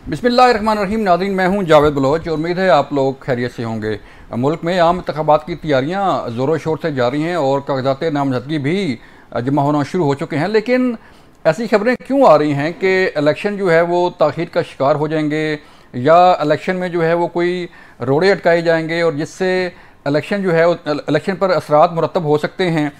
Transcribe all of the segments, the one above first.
बिस्मिल्लाहिर्रहमानिर्रहीम। नाज़रीन, मैं हूं जावेद बलोच और उम्मीद है आप लोग खैरियत से होंगे। मुल्क में आम इंतखाबात की तैयारियां ज़ोरों शोर से जारी हैं और कागजात नामजदगी भी जमा होना शुरू हो चुके हैं। लेकिन ऐसी खबरें क्यों आ रही हैं कि इलेक्शन जो है वो ताख़ीर का शिकार हो जाएंगे या इलेक्शन में जो है वो कोई रोड़े अटकाए जाएंगे और जिससे इलेक्शन जो है इलेक्शन पर असरात मुरतब हो सकते हैं।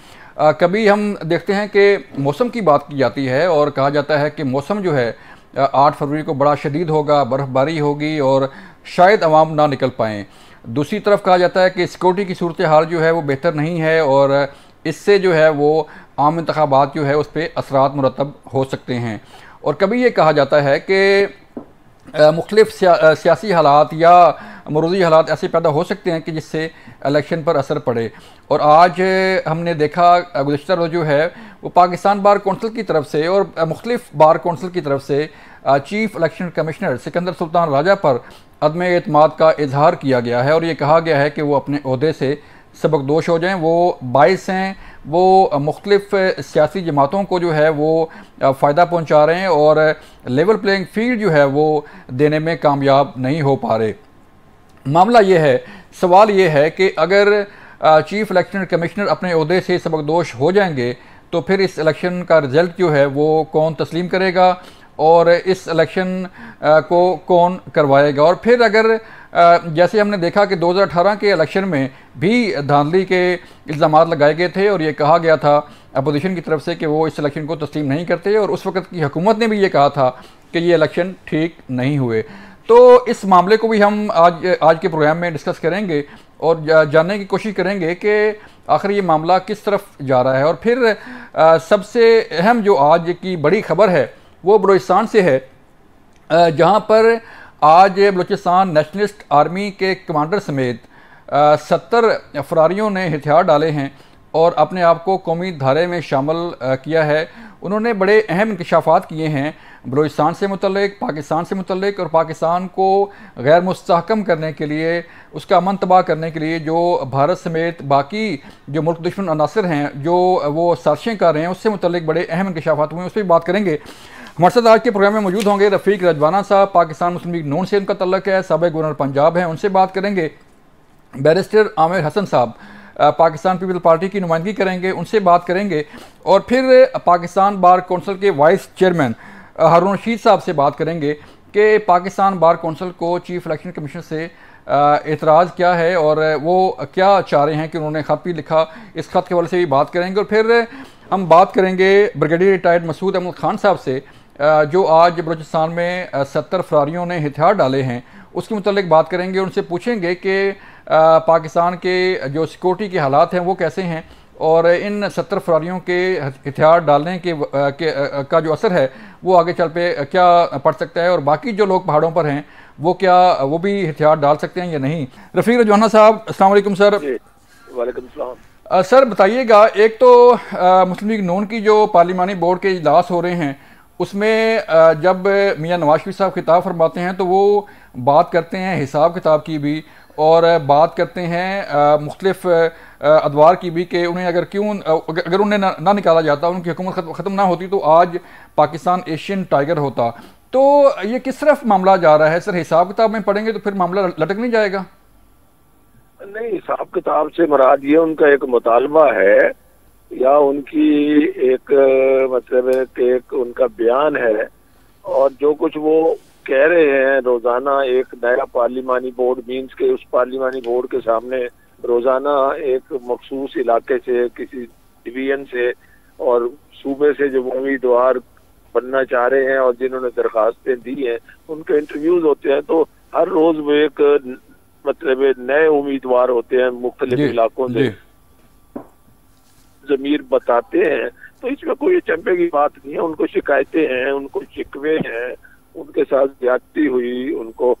कभी हम देखते हैं कि मौसम की बात की जाती है और कहा जाता है कि मौसम जो है 8 फरवरी को बड़ा शदीद होगा, बर्फ़बारी होगी और शायद अवाम ना निकल पाएँ। दूसरी तरफ कहा जाता है कि सिक्योरिटी की सूरत हाल जो है वो बेहतर नहीं है और इससे जो है वो आम इंतखाबात जो है उस पर असरात मुरतब हो सकते हैं। और कभी ये कहा जाता है कि मुख्तलिफ सियासी हालात या मरूजी हालात ऐसे पैदा हो सकते हैं कि जिससे इलेक्शन पर असर पड़े। और आज हमने देखा गुज़िश्ता रोज़ जो है वो पाकिस्तान बार कौंसिल की तरफ से और मुख्तलिफ बार कौंसिल की तरफ से chief election commissioner Sikandar Sultan Raja पर अदम एतमाद का इजहार किया गया है और ये कहा गया है कि वो अपने ओहदे से सबकदोश हो जाएं। वो बाइस हैं, वो मुख्तलिफ सियासी जमातों को जो है वो फ़ायदा पहुंचा रहे हैं और लेवल प्लेइंग फील्ड जो है वो देने में कामयाब नहीं हो पा रहे। मामला ये है, सवाल ये है कि अगर चीफ इलेक्शन कमिश्नर अपने ओहदे से सबकदोश हो जाएंगे तो फिर इस इलेक्शन का रिज़ल्ट जो है वो कौन तस्लीम करेगा और इस इलेक्शन को कौन करवाएगा। और फिर अगर जैसे हमने देखा कि 2018 के इलेक्शन में भी धांधली के इल्ज़ामात लगाए गए थे और ये कहा गया था अपोजिशन की तरफ से कि वो इस इलेक्शन को तस्लीम नहीं करते और उस वक्त की हुकूमत ने भी ये कहा था कि ये इलेक्शन ठीक नहीं हुए। तो इस मामले को भी हम आज के प्रोग्राम में डिस्कस करेंगे और जानने की कोशिश करेंगे कि आखिर ये मामला किस तरफ जा रहा है। और फिर सबसे अहम जो आज की बड़ी खबर है वो बलूचिस्तान से है, जहाँ पर आज बलूचिस्तान नेशनलिस्ट आर्मी के कमांडर समेत 70 फरारियों ने हथियार डाले हैं और अपने आप को कौमी धारे में शामिल किया है। उन्होंने बड़े अहम इंकशाफात किए हैं बलूचिस्तान से मुतल्लिक, पाकिस्तान से मुतल्लिक और पाकिस्तान को गैर मुस्तहकम करने के लिए, उसका अमन तबाह करने के लिए जो भारत समेत बाकी जो मुल्क दुश्मन अनासर हैं जो वो साजिशें कर रहे हैं उससे मुतल्लिक बड़े अहम इंकशाफात हुए हैं, उस पर बात करेंगे। हमारे साथ आज के प्रोग्राम में मौजूद होंगे रफ़ीक रजवाना साहब, पाकिस्तान मुस्लिम लीग नून से उनका तल्लक है, साबिक़ गवर्नर पंजाब हैं, उनसे बात करेंगे। बैरिस्टर आमिर हसन साहब पाकिस्तान पीपल पार्टी की नुमाइंदगी करेंगे, उनसे बात करेंगे। और फिर पाकिस्तान बार कौंसिल के वाइस चेयरमैन हारून रशीद साहब से बात करेंगे कि पाकिस्तान बार कौंसिल को चीफ इलेक्शन कमीशन से एतराज़ क्या है और वो क्या चाह रहे हैं कि उन्होंने ख़त भी लिखा, इस ख़त के हवाले से भी बात करेंगे। और फिर हम बात करेंगे ब्रिगेडियर रिटायर्ड मसूद अहमद खान साहब से जो आज बलूचिस्तान में 70 फरारियों ने हथियार डाले हैं, उसके मुतल्लिक बात करेंगे। उनसे पूछेंगे कि पाकिस्तान के जो सिक्योरिटी के हालात हैं वो कैसे हैं और इन 70 फरारियों के हथियार डालने का जो असर है वो आगे चल पे क्या पड़ सकता है और बाकी जो लोग पहाड़ों पर हैं वो भी हथियार डाल सकते हैं या नहीं। रफ़ीक रजवाना साहब, अस्सलाम वालेकुम सर। वालेकुम सलाम। सर बताइएगा, एक तो मुस्लिम लीग नून की जो पार्लिमानी बोर्ड के इजलास हो रहे हैं उसमें जब मियां नवाज शरीफ साहब खिताब फरमाते हैं तो वो बात करते हैं हिसाब किताब की भी और बात करते हैं मुख्तलिफ अदवार की भी कि उन्हें अगर उन्हें ना निकाला जाता, उनकी हुकूमत ख़त्म ना होती तो आज पाकिस्तान एशियन टाइगर होता। तो ये किस तरफ मामला जा रहा है सर? हिसाब किताब में पढ़ेंगे तो फिर मामला लटक नहीं जाएगा? नहीं, हिसाब किताब से मुराद ये उनका एक मुतालबा है या उनकी एक मतलब है कि एक उनका बयान है और जो कुछ वो कह रहे हैं रोजाना एक नया पार्लिमानी बोर्ड मीन्स के उस पार्लिमानी बोर्ड के सामने रोजाना एक मखसूस इलाके से किसी डिवीजन से और सूबे से जो उम्मीदवार बनना चाह रहे हैं और जिन्होंने दरखास्तें दी हैं उनके इंटरव्यूज होते हैं। तो हर रोज वो एक मतलब नए उम्मीदवार होते हैं मुख्तलिफ इलाकों से जमीर बताते हैं। तो इसमें कोई चंपे की बात नहीं है। उनको शिकायतें हैं, उनको शिकवे हैं, उनके साथ ज्यादती हुई, उनको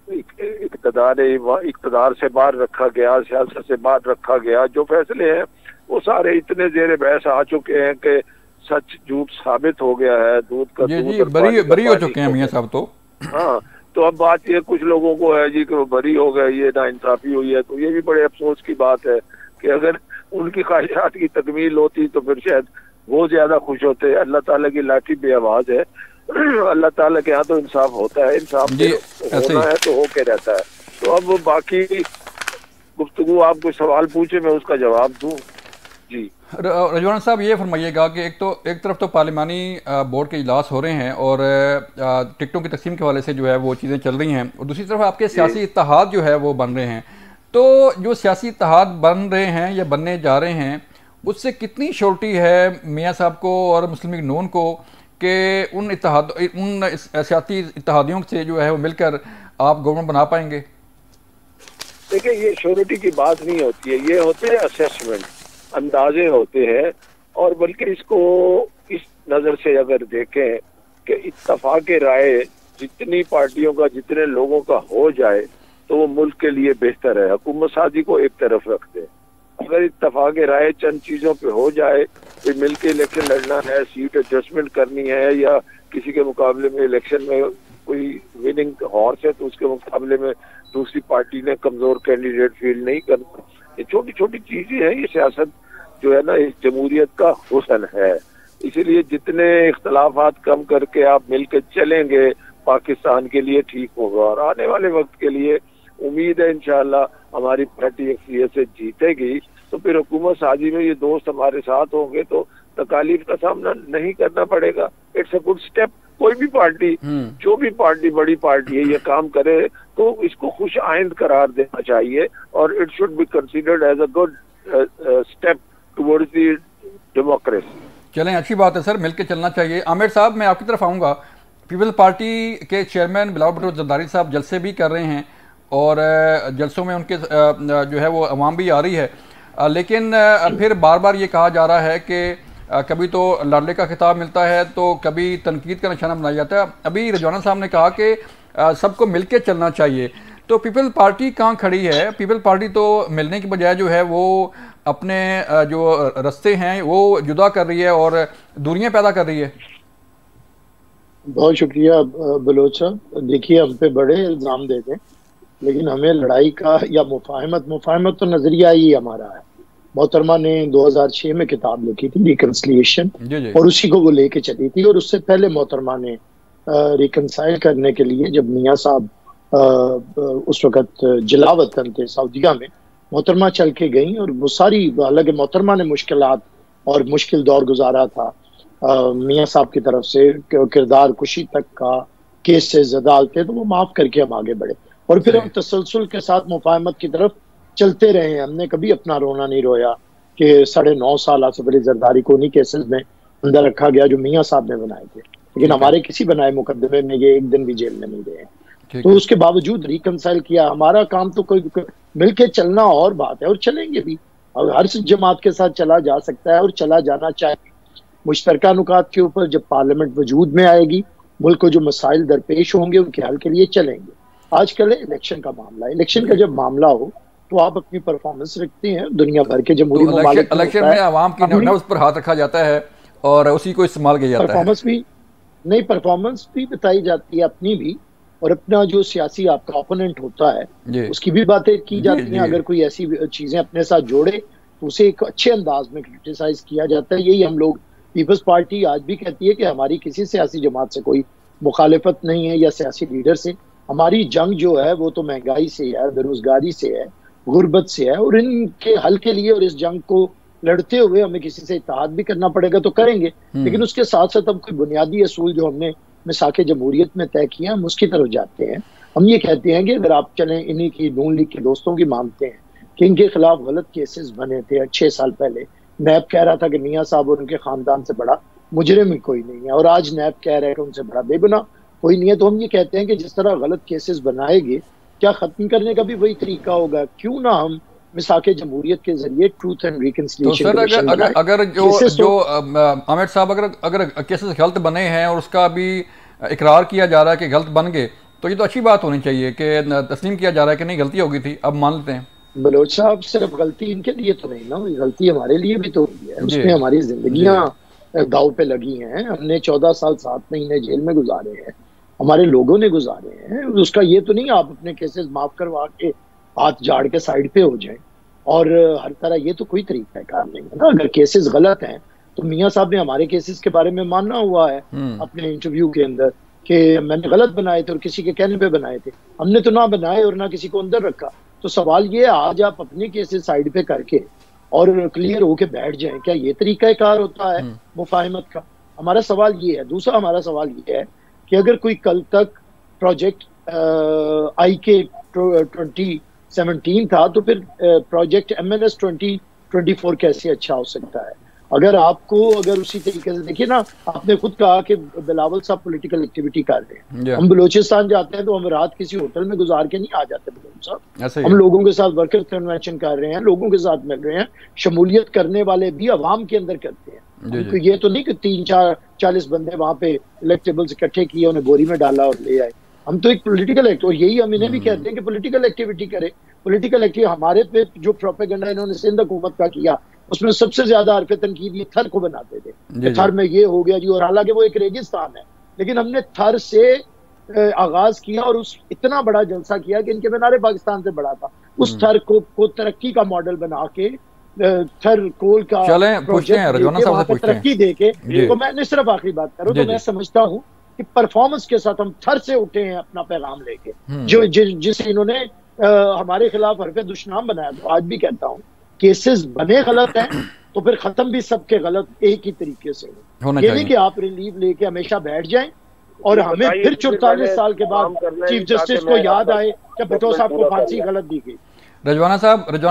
इक़्तिदार से बाहर रखा गया, सियासत से बाहर रखा गया। जो फैसले हैं वो सारे इतने जेर बहस आ चुके हैं कि सच झूठ साबित हो गया है। दूध का दूध बरी हो चुके हैं मियां साहब तो। हाँ, तो अब बात ये कुछ लोगों को है जी कि वो बरी हो गए, ये नाइंसाफी हुई है। तो ये भी बड़े अफसोस की बात है कि अगर उनकी ख्वाहिशात की तकमील होती तो फिर शायद वो ज्यादा खुश होते। अल्लाह ताला की लाठी बेआवाज है। अल्लाह ताला के यहाँ तो इंसाफ होता है, इंसाफ जी, ऐसे होना ही। है तो होके रहता है। तो अब बाकी गुफ्तगू, आप कोई सवाल पूछे मैं उसका जवाब दूं। जी रजवान साहब, ये फरमाइएगा कि एक तरफ तो पार्लिमानी बोर्ड के इजलास हो रहे हैं और टिकटों की तकसीम के हवाले से जो है वो चीज़ें चल रही हैं, और दूसरी तरफ आपके जी सियासी इत्तेहाद जो है वो बन रहे हैं। तो जो सियासी इत्तेहाद बन रहे हैं या बनने जा रहे हैं, उससे कितनी श्योरिटी है मियाँ साहब को और मुस्लिम लीग नून को कि उन सियासी इत्तेहादियों से जो है वो मिलकर आप गवर्नमेंट बना पाएंगे? देखिए, ये श्योरिटी की बात नहीं होती है, ये होते हैं असेसमेंट, अंदाजे होते हैं। और बल्कि इसको इस नज़र से अगर देखें कि इत्तफाक राय जितनी पार्टियों का, जितने लोगों का हो जाए तो वो मुल्क के लिए बेहतर है। हुकूमत साजी को एक तरफ रखते हैं, अगर इत्तफाक राय चंद चीज़ों पे हो जाए, कोई मिल के इलेक्शन लड़ना है, सीट एडजस्टमेंट करनी है, या किसी के मुकाबले में इलेक्शन में कोई विनिंग हॉर्स है तो उसके मुकाबले में दूसरी पार्टी ने कमजोर कैंडिडेट फील्ड नहीं करना, ये छोटी छोटी चीजें हैं। ये सियासत जो है ना, इस जमहूरियत का हुस्न है। इसीलिए जितने इख्तलाफात कम करके आप मिलकर चलेंगे, पाकिस्तान के लिए ठीक होगा। और आने वाले वक्त के लिए उम्मीद है इंशाअल्लाह हमारी पार्टी अक्सरियत से जीतेगी, तो फिर हुकूमत साजी में ये दोस्त हमारे साथ होंगे तो तकालीफ का सामना नहीं करना पड़ेगा। It's a good step. कोई भी पार्टी, जो भी पार्टी बड़ी पार्टी है, ये काम करे तो इसको खुश आइंद करार देना चाहिए, और it should be considered as a good step towards the democracy. चलें, अच्छी बात है सर, मिलकर चलना चाहिए। आमिर साहब, मैं आपकी तरफ आऊँगा। पीपल्स पार्टी के चेयरमैन बिलावल भुट्टो जरदारी साहब जलसे भी कर रहे हैं और जलसों में उनके जो है वो अवाम भी आ रही है, लेकिन फिर बार बार ये कहा जा रहा है कि कभी तो लाडले का खिताब मिलता है तो कभी तनकीद का निशाना बनाया जाता है। अभी रजवाना साहब ने कहा कि सबको मिलके चलना चाहिए, तो पीपल्स पार्टी कहाँ खड़ी है? पीपल्स पार्टी तो मिलने की बजाय जो है वो अपने जो रास्ते हैं वो जुदा कर रही है और दूरियां पैदा कर रही है। बहुत शुक्रिया बलोच साहब। देखिए, हम पे बड़े इल्ज़ाम देते हैं, लेकिन हमें लड़ाई का या मुफाहमत तो नज़रिया ही हमारा है। मोहतरमा ने 2006 में किताब लिखी थी रिकन्सिलिएशन, और उसी को वो लेके चली थी। और उससे पहले मोहतरमा ने रिकन्साइल करने के लिए, जब मियाँ साहब उस वक़्त जलावतन थे सऊदीया में, मोहतरमा चल के गई। और वो सारी, हालांकि मोहतरमा ने मुश्किलात और मुश्किल दौर गुजारा था, मियाँ साहब की तरफ से किरदार कुशी तक का केसेस अदालतें, तो वो माफ़ करके हम आगे बढ़े और फिर हम तसलसल के साथ मुफाहमत की तरफ चलते रहे हैं। हमने कभी अपना रोना नहीं रोया कि 9.5 साल आसिफ अली जरदारी को उन्हीं केसेस में अंदर रखा गया जो मियाँ साहब ने बनाए थे, लेकिन हमारे किसी बनाए मुकदमे में ये एक दिन भी जेल में नहीं गए। तो उसके बावजूद रिकंसाइल किया। हमारा काम तो कोई मिलके चलना और बात है, और चलेंगे भी, और हर जमात के साथ चला जा सकता है और चला जाना चाहिए। मुश्तरका नुकात के ऊपर जब पार्लियामेंट वजूद में आएगी, मुल्क को जो मसाइल दरपेश होंगे उनके हल के लिए चलेंगे। आजकल इलेक्शन का मामला है, इलेक्शन का जब मामला हो तो आप अपनी परफॉर्मेंस रखते हैं। दुनिया भर के जमहूरी ममालिक में इलेक्शन में आवाम की नब्ज़ पर हाथ रखा जाता है और उसी को इस्तेमाल किया जाता है। परफॉर्मेंस भी बताई जाती है अपनी भी, और अपना जो सियासी आपका ओपोनेंट होता है उसकी भी बातें की जाती हैं। अगर कोई ऐसी चीजें अपने साथ जोड़े तो उसे एक अच्छे अंदाज में क्रिटिसाइज किया जाता है। यही हम लोग, पीपल्स पार्टी आज भी कहती है कि हमारी किसी सियासी जमात से कोई मुखालिफत नहीं है या सियासी लीडर से। हमारी जंग जो है वो तो महंगाई से है, बेरोजगारी से है, गुर्बत से है, और इनके हल के लिए और इस जंग को लड़ते हुए हमें किसी से इत्तेहाद भी करना पड़ेगा तो करेंगे। लेकिन उसके साथ साथ हम कोई बुनियादी असूल जो हमने मिसाके जमहूरियत में तय किया, हम उसकी तरफ जाते हैं। हम ये कहते हैं कि अगर आप चलें, इन्हीं की नून लीग के दोस्तों की मानते हैं कि इनके खिलाफ गलत केसेस बने थे 6 साल पहले। नैब कह रहा था कि मियाँ साहब और उनके खानदान से बड़ा मुजरिम ही कोई नहीं है, और आज नैब कह रहा है कि उनसे बड़ा बेगुनाह कोई नहीं है। तो हम ये कहते हैं कि जिस तरह गलत केसेस बनाएंगे, क्या खत्म करने का भी वही तरीका होगा? क्यों ना हम मिसाके जमहूरियत के जरिए ट्रूथ एंड रिकंसिलिएशन। तो सर, अगर जो आमिर साहब, अगर केसेस गलत बने हैं और उसका भी इकरार किया जा रहा है कि गलत बन गए, तो ये तो अच्छी बात होनी चाहिए कि तस्लीम किया जा रहा है कि नहीं, गलती हो गई थी, अब मान लेते हैं। बलोच साहब, सिर्फ गलती इनके लिए तो नहीं ना, गलती हमारे लिए भी तो हुई है। उसमें हमारी जिंदगियां दाव पे लगी हैं। हमने 14 साल 7 महीने जेल में गुजारे हैं, हमारे लोगों ने गुजारे हैं। उसका ये तो नहीं आप अपने केसेस माफ करवा के हाथ झाड़ के साइड पे हो जाएं, और हर तरह ये तो कोई तरीका कार नहीं है ना। अगर केसेस गलत हैं तो मियाँ साहब ने हमारे केसेस के बारे में मानना हुआ है अपने इंटरव्यू के अंदर कि मैंने गलत बनाए थे और किसी के कहने पे बनाए थे। हमने तो ना बनाए और ना किसी को अंदर रखा। तो सवाल ये है, आज आप अपने केसेस साइड पे करके और क्लियर होके बैठ जाएं, क्या ये तरीकाकार होता है मुफाहमत का? हमारा सवाल ये है। दूसरा हमारा सवाल ये है कि अगर कोई कल तक प्रोजेक्ट IK 2017 था, तो फिर प्रोजेक्ट MNS 2024 कैसे अच्छा हो सकता है? अगर उसी तरीके से देखिए ना, आपने खुद कहा कि बिलावल साहब पॉलिटिकल एक्टिविटी कर रहे हैं। हम बलूचिस्तान जाते हैं तो हम रात किसी होटल में गुजार के नहीं आ जाते बिलावल साहब। हम लोगों के साथ वर्कर कन्वेंशन कर रहे हैं, लोगों के साथ मिल रहे हैं। शमूलियत करने वाले भी अवाम के अंदर करते हैं। हमको ये तो नहीं कि 3-4-40 बंदे वहां पे इलेक्टेबल्स इकट्ठे किए, उन्हें बोरी में डाला और ले आए। हम तो एक पॉलिटिकल एक्ट, और यही हम इन्हें भी कहते हैं कि पॉलिटिकल एक्टिविटी करे। पॉलिटिकल एक्टिविटी हमारे पे जो प्रोपेगेंडा इन्होंने सिंध हुकूमत का किया, उसमें सबसे ज्यादा हरफ तनकीद ये थर को बनाते थे। थर में ये हो गया जी, और हालांकि वो एक रेगिस्तान है, लेकिन हमने थर से आगाज किया और उस इतना बड़ा जलसा किया कि इनके मीनारे पाकिस्तान से बड़ा था। उस थर को तरक्की का मॉडल बना के थर कोल का प्रोजेक्ट तरक्की दे के, तो मैंने सिर्फ आखिरी बात करूं तो मैं समझता हूं कि परफॉर्मेंस के साथ हम थर से उठे हैं अपना पैगाम लेके, जो जिसे इन्होंने हमारे खिलाफ हरफ दुश्मनाम बनाया। तो आज भी कहता हूं, केसेस बने गलत हैं तो फिर खत्म भी सबके गलत एक ही तरीके से हो। ये नहीं कि आप रिलीव लेके हमेशा बैठ जाएं और हमें फिर 44 साल के बाद चीफ जस्टिस को याद आए कि भुट्टो साहब को फांसी गलत दी गई। रजवाना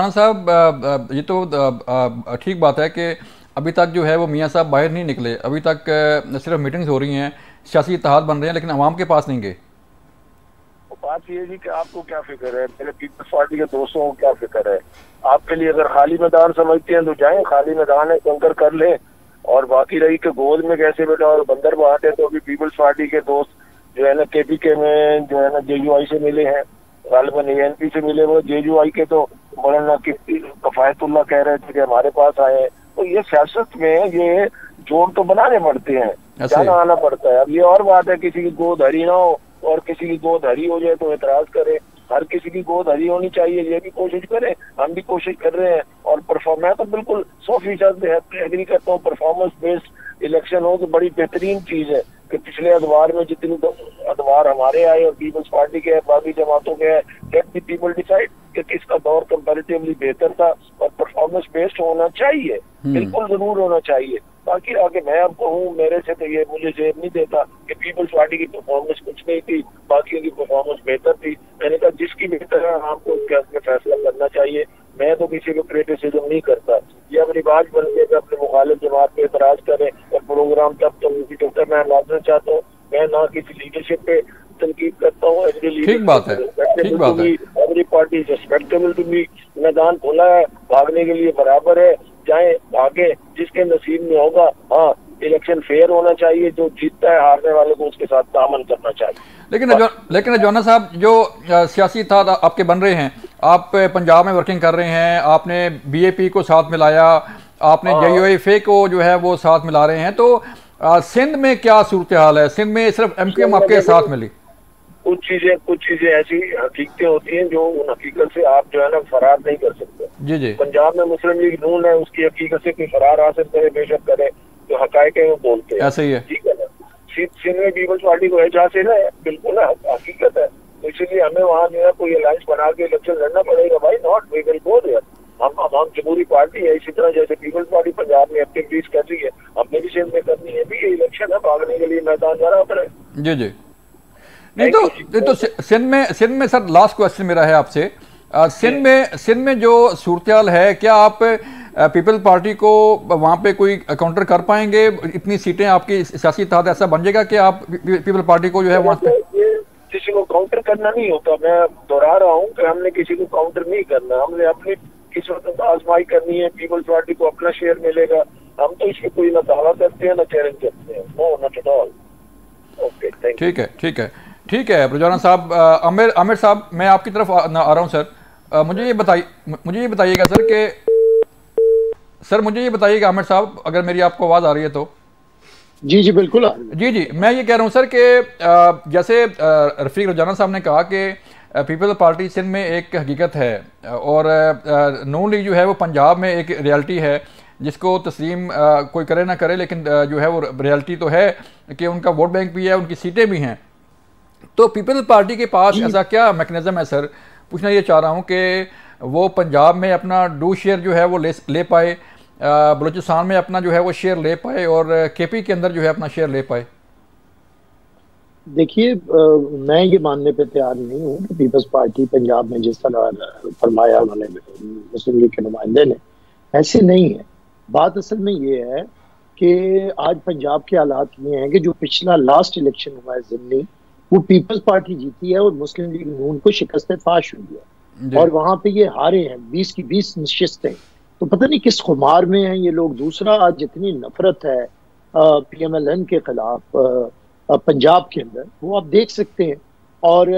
साहब, ये तो ठीक बात है कि अभी तक जो है वो मियाँ साहब बाहर नहीं निकले। अभी तक सिर्फ मीटिंग्स हो रही हैं, सियासी इत्तेहाद बन रहे हैं, लेकिन अवाम के पास नहीं गए। बात ये जी कि आपको क्या फिक्र है, मेरे पीपल्स पार्टी के दोस्तों को क्या फिक्र है? आपके लिए अगर खाली मैदान समझते हैं तो जाएं, खाली मैदान है, कंकर कर लें। और बाकी रही कि गोद में कैसे बेटा और बंदर बांटे, तो अभी पीपल्स पार्टी के दोस्त जो है ना KPK में जो है ना JUI से मिले हैं, गालिबन ANP से मिले हुए। JUI के तो मौलाना कफायतुल्लाह कह रहे थे कि हमारे पास आए। तो ये सियासत में ये जोड़ तो बनाने पड़ते हैं, जाना आना पड़ता है। अब ये और बात है किसी की गोद हरी ना हो और किसी की गोद हरी हो जाए तो एतराज करे। हर किसी की गोद हरी होनी चाहिए, ये भी कोशिश करें, हम भी कोशिश कर रहे हैं। और मैं तो बिल्कुल 100% एग्री करता हूँ, परफॉर्मेंस बेस्ड इलेक्शन हो तो बड़ी बेहतरीन चीज है कि पिछले अदवार में जितनी अदवार हमारे आए और पीपल्स पार्टी के बाकी जमातों के, लेट द पीपल डिसाइड कि किसका दौर कंपैरेटिवली बेहतर था। और परफॉर्मेंस बेस्ड होना चाहिए, बिल्कुल जरूर होना चाहिए। बाकी आगे मैं आपको हूँ, मेरे से तो ये मुझे जेब नहीं देता कि पीपल्स पार्टी की परफॉर्मेंस कुछ नहीं थी, बाकी की परफॉर्मेंस बेहतर थी। मैंने कहा जिसकी बेहतर है आपको उसमें फैसला करना चाहिए। मैं तो किसी को क्रिटिसिज्म नहीं करता। ये अपनी बात बनते हुए अपने मुखालिफ जमात पे एतराज करें और प्रोग्राम तब तो मैं लाना चाहता हूँ। मैं ना किसी लीडरशिप पे तनकीद करता हूँ। ठीक बात है, ठीक बात है। Every party is respectable to me. मैदान खुला है, भागने के लिए बराबर है, जाए भागे, जिसके नसीब में होगा। हाँ, इलेक्शन फेयर होना चाहिए, जो जीतता है हारने वाले को उसके साथ तामन करना चाहिए। लेकिन रजवाना साहब, जो सियासी इत्तेहाद आपके बन रहे हैं, आप पंजाब में वर्किंग कर रहे हैं, आपने BAP को साथ मिलाया, आपने JUI को जो है वो साथ मिला रहे हैं, तो सिंध में क्या सूरत हाल है? सिंध में सिर्फ MQM आपके साथ मिली? कुछ चीजें ऐसी हकीकतें होती हैं जो उन हकीकत से आप जो है ना फरार नहीं कर सकते। जी। पंजाब में मुस्लिम लीग नून है, उसकी हकीकत से कोई फरार हासिल करे, बेशक करे, जो हकायक है वो बोलते हैं। ऐसे ही है, ठीक है ना। सिंध में पीपल्स पार्टी को एहसास है ना, बिल्कुल ना, हकीकत है। तो इसीलिए हमें वहाँ जो है कोई अलायंस बना के इलेक्शन लड़ना पड़ेगा। भाई not, we will go there. हम जमहूरी पार्टी है, इसी तरह जैसे पीपल्स पार्टी पंजाब में एक्टिविटीज कर रही है, हमने भी सिंध में करनी है। भी ये इलेक्शन है, भागने के लिए मैदान बराबर है। जी। नहीं तो सिंध में सर, लास्ट क्वेश्चन मेरा है आपसे। सिंध में जो सूरत है, क्या आप पीपल पार्टी को वहाँ पे कोई काउंटर कर पाएंगे? इतनी सीटें आपकी सियासी इत्तेहाद ऐसा बन जाएगा कि आप पीपल पार्टी को जो है वहाँ पे? किसी को काउंटर करना नहीं होता। मैं दोहरा रहा हूँ कि हमने किसी को काउंटर नहीं करना, हमने अपनी किस्मत आजमाई करनी है। पीपल्स पार्टी को अपना शेयर मिलेगा। हम तो इसमें कोई ना दावा करते हैं ना चैलेंज करते हैं। No, not at all. Okay, thank you. ठीक है रजवाना साहब। आमिर साहब, मैं आपकी तरफ आ रहा हूँ सर। मुझे ये बताइएगा सर मुझे ये बताइएगा आमिर साहब, अगर मेरी आपको आवाज़ आ रही है तो। जी बिल्कुल। जी, मैं ये कह रहा हूँ सर कि जैसे रफीक रजाना साहब ने कहा कि पीपल पार्टी सिंध में एक हकीकत है और नून लीग जो है वो पंजाब में एक रियलिटी है, जिसको तस्लीम कोई करे ना करे, लेकिन जो है वो रियलिटी तो है कि उनका वोट बैंक भी है, उनकी सीटें भी हैं। तो पीपल्स पार्टी के पास ऐसा क्या मैकेनिज्म है सर? पूछना ये चाह रहा हूँ कि वो पंजाब में अपना डू शेयर जो है वो ले पाए, बलूचिस्तान में अपना जो है वो शेयर ले पाए, और केपी के अंदर जो है अपना शेयर ले पाए। देखिए, मैं ये मानने पे तैयार नहीं हूँ कि पीपल्स पार्टी पंजाब में जिस तरह फरमाया उन्होंने मुस्लिम लीग के नुमाइंदे ने, ऐसे नहीं है। बात असल में ये है कि आज पंजाब के हालात ये हैं कि जो पिछला लास्ट इलेक्शन हुआ है ज़िमनी, वो पीपल्स पार्टी जीती है और मुस्लिम लीग नून को शिकस्त फाश हुई है, और वहां पे ये हारे हैं 20 की 20 नशिस्तें। तो पता नहीं किस खुमार में हैं ये लोग। दूसरा, आज जितनी नफरत है PMLN के खिलाफ पंजाब के अंदर, वो आप देख सकते हैं, और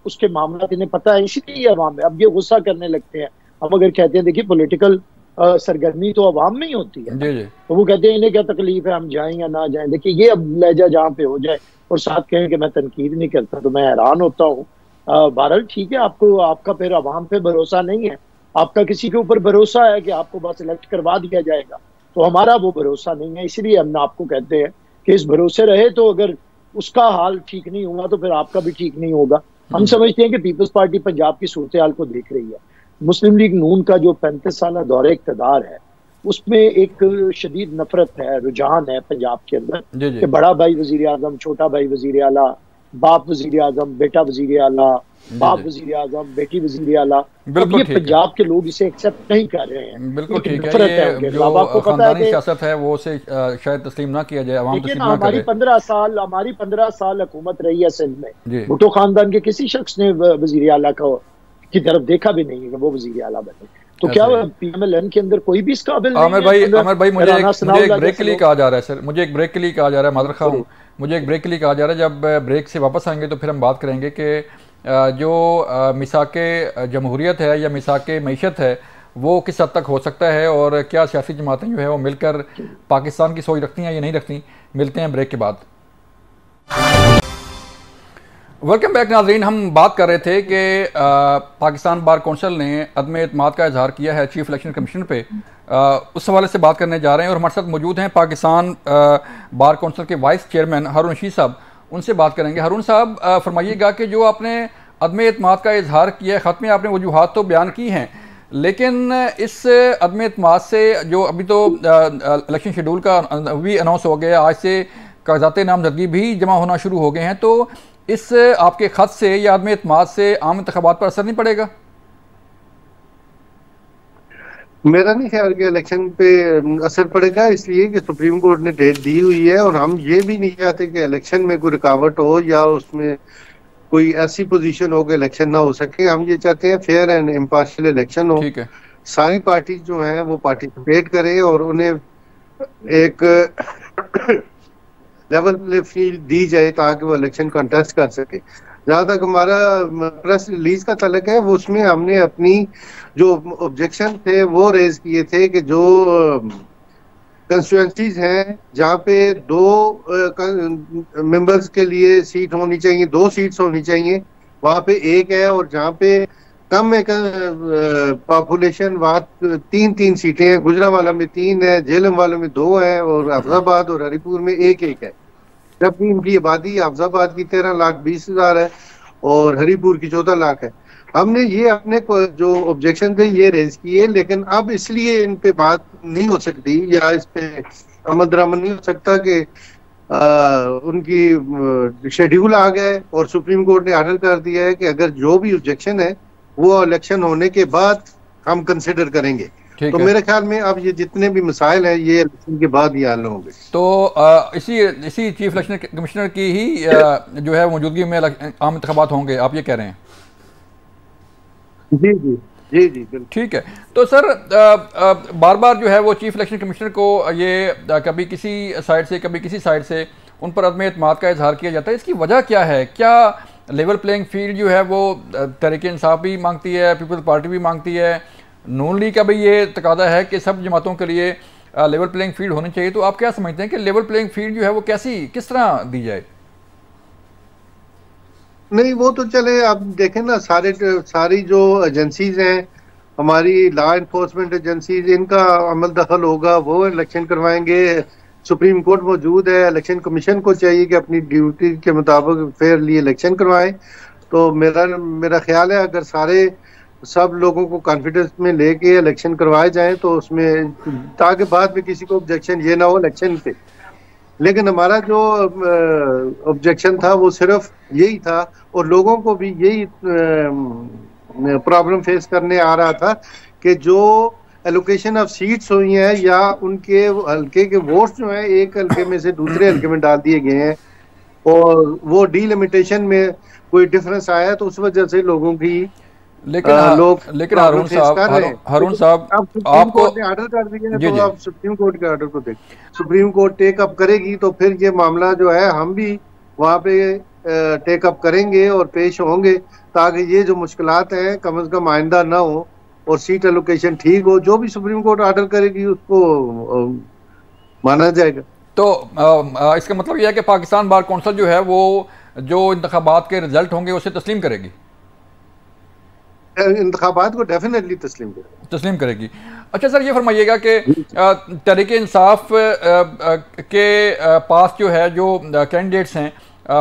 उसके मामला इन्हें पता है, इसीलिए अवाम में अब ये गुस्सा करने लगते हैं। हम अगर कहते हैं, देखिए पॉलिटिकल सरगर्मी तो अवाम में ही होती है, तो वो कहते हैं इन्हें क्या तकलीफ है, हम जाएं या ना जाएं। देखिए, ये अब लहजा जहाँ पे हो जाए और साथ कहें कि मैं तनकीद नहीं करता, तो मैं हैरान होता हूँ। बहरहाल ठीक है, आपको आपका फिर अवाम पे भरोसा नहीं है, आपका किसी के ऊपर भरोसा है कि आपको बस इलेक्ट करवा दिया जाएगा, तो हमारा वो भरोसा नहीं है। इसलिए हम आपको कहते हैं कि इस भरोसे रहे, तो अगर उसका हाल ठीक नहीं हुआ तो फिर आपका भी ठीक नहीं होगा। हम समझते हैं कि पीपल्स पार्टी पंजाब की सूरत हाल को देख रही है। मुस्लिम लीग नून का जो 35 साल दौरे इक़्तिदार है, उसमें एक शदीद नफरत है, रुझान है पंजाब के अंदर कि बड़ा भाई वजीर आजम, छोटा भाई वजीर आला, बाप वजीर आजम, बेटा वजीर आला, बाप वजीर आजम, बेटी वजीर आला। ये पंजाब के लोग इसे एक्सेप्ट नहीं कर रहे हैं। बिल्कुल ठीक है, ये जो खानदानी सियासत है वो उसे शायद तस्लीम ना किया जाए, अवाम तस्लीम ना करे। हमारी 15 साल हुकूमत रही है सिंध में, भुट्टो खानदान के किसी शख्स ने वजीर आला की तरफ देखा भी नहीं है कि वो वजीर आला बने। तो क्या PMLN के अंदर कोई भी इस काबिल नहीं है? आमिर भाई, मुझे एक ब्रेक के लिए कहा जा रहा है सर, मुझे एक ब्रेक के लिए कहा जा रहा है, मादर खां, मुझे एक ब्रेक के लिए कहा जा रहा है। जब ब्रेक से वापस आएंगे तो फिर हम बात करेंगे कि जो मिसाके जमहूरियत है या मिसाके मईशत है वो किस हद तक हो सकता है, और क्या सियासी जमातें जो है वो मिलकर पाकिस्तान की सोच रखती हैं या नहीं रखती। मिलते हैं ब्रेक के बाद। वेलकम बैक नाज़रीन। हम बात कर रहे थे कि पाकिस्तान बार कौंसिल ने अदम एतमाद का इजहार किया है चीफ इलेक्शन कमीशन पे। उस हवाले से बात करने जा रहे हैं, और हमारे साथ मौजूद हैं पाकिस्तान बार कौंसिल के वाइस चेयरमैन हारून रशीद साहब। उनसे बात करेंगे। हारून साहब, फरमाइएगा कि जो आपने अदम एतमाद का इजहार किया है, ख़त में आपने वजूहात तो बयान की हैं, लेकिन इस अदम एतमाद से जो अभी तो इलेक्शन शेड्यूल का भी अनाउंस हो गया, आज से कागजात नामजदगी भी जमा होना शुरू हो गए हैं, तो इस आपके खत से या अदम एतमाद से आम इंतखाबात पर असर नहीं पड़ेगा? मेरा नहीं ख्याल कि इलेक्शन पे असर पड़ेगा, इसलिए कि सुप्रीम कोर्ट ने डेट दी हुई है, और हम ये भी नहीं चाहते कि इलेक्शन में कोई रुकावट हो या उसमें कोई ऐसी पोजीशन हो कि इलेक्शन ना हो सके। हम ये चाहते हैं फेयर एंड इम्पार्शियल इलेक्शन हो, ठीक है, सारी पार्टी जो है वो पार्टिसिपेट करें और उन्हें एक लेवल फील्ड दी जाए ताकि वो इलेक्शन कंटेस्ट कर सके। जहाँ तक हमारा प्रेस रिलीज का तल्लुक है, वो उसमें हमने अपनी जो ऑब्जेक्शन थे वो रेज किए थे कि जो कंस्टिट्यूएंसीज हैं जहाँ पे 2 मेंबर्स के लिए सीट होनी चाहिए, 2 सीट्स होनी चाहिए, वहाँ पे 1 है, और जहाँ पे कम है पॉपुलेशन वहाँ 3 सीटें हैं। गुजरांवाला में 3 है, झेलम वाले में 2 है, और अफजाबाद और हरीपुर में 1 है। जबकि इनकी आबादी अफजाबाद की 13,20,000 है और हरीपुर की 14 लाख है। हमने ये अपने जो ऑब्जेक्शन थे ये रेज किए, लेकिन अब इसलिए इन पे बात नहीं हो सकती या इस पे अमल दरामद नहीं हो सकता कि उनकी शेड्यूल आ गया है और सुप्रीम कोर्ट ने ऑर्डर कर दिया है कि अगर जो भी ऑब्जेक्शन है वो इलेक्शन होने के बाद हम कंसिडर करेंगे। तो मेरे ख्याल में अब ये जितने भी मसाइल हैं ये इलेक्शन के बाद ही हल होंगे। तो इसी चीफ इलेक्शन कमिश्नर की ही जो है मौजूदगी में आम इंतखाबात होंगे, आप ये कह रहे हैं? जी जी जी जी बिल्कुल ठीक है। तो सर बार बार जो है वो चीफ इलेक्शन कमिश्नर को ये कभी किसी साइड से कभी किसी साइड से उन पर अदम एतमाद का इजहार किया जाता है, इसकी वजह क्या है? क्या लेवल प्लेइंग फील्ड जो है वो तहरीक इंसाफ भी मांगती है, पीपल्स पार्टी भी मांगती है, नून लीग का भी ये तकादा है कि सब जमातों के लिए लेवल प्लेइंग फील्ड होनी चाहिए। तो आप क्या समझते हैं कि लेवल प्लेइंग फील्ड जो है वो किस तरह दी जाए? नहीं, वो तो चले आप देखें ना, सारी जो एजेंसीज हैं हमारी लॉ इन्फोर्समेंट एजेंसीज, इनका अमल दखल होगा, वो इलेक्शन करवाएंगे। सुप्रीम कोर्ट मौजूद है, इलेक्शन कमीशन को चाहिए कि अपनी ड्यूटी के मुताबिक फेयरली इलेक्शन करवाएं। तो मेरा ख्याल है अगर सब लोगों को कॉन्फिडेंस में लेके इलेक्शन करवाए जाएं तो उसमें, ताकि बाद में किसी को ऑब्जेक्शन ये ना हो इलेक्शन पे। लेकिन हमारा जो ऑब्जेक्शन था वो सिर्फ यही था, और लोगों को भी यही प्रॉब्लम फेस करने आ रहा था कि जो एलोकेशन ऑफ सीट्स हुई हैं या उनके हल्के के वोट्स जो हैं एक हल्के में से दूसरे हल्के में डाल दिए गए हैं, और वो डीलिमिटेशन में कोई डिफरेंस आया है, तो उस वजह से लोगों की लेकिन हारून साहब अब सुप्रीम कोर्ट ने ऑर्डर कर दिया है, तो आप सुप्रीम कोर्ट के ऑर्डर को देख, सुप्रीम कोर्ट टेक अप करेगी तो फिर ये मामला जो है हम भी वहां पे टेक अप करेंगे और पेश होंगे, ताकि ये जो मुश्किलात हैं कम से कम आइंदा ना हो और सीट एलोकेशन ठीक हो। जो भी सुप्रीम कोर्ट ऑर्डर करेगी उसको माना जाएगा। तो इसका मतलब यह है कि पाकिस्तान बार कौंसिल जो है वो जो इंतखाबात के रिजल्ट होंगे उसे तस्लीम करेगी, इंतखाबात को डेफिनेटली तस्लीम करेगी। अच्छा सर, ये फरमाइएगा कि तहरीक इंसाफ के पास जो है जो कैंडिडेट्स हैं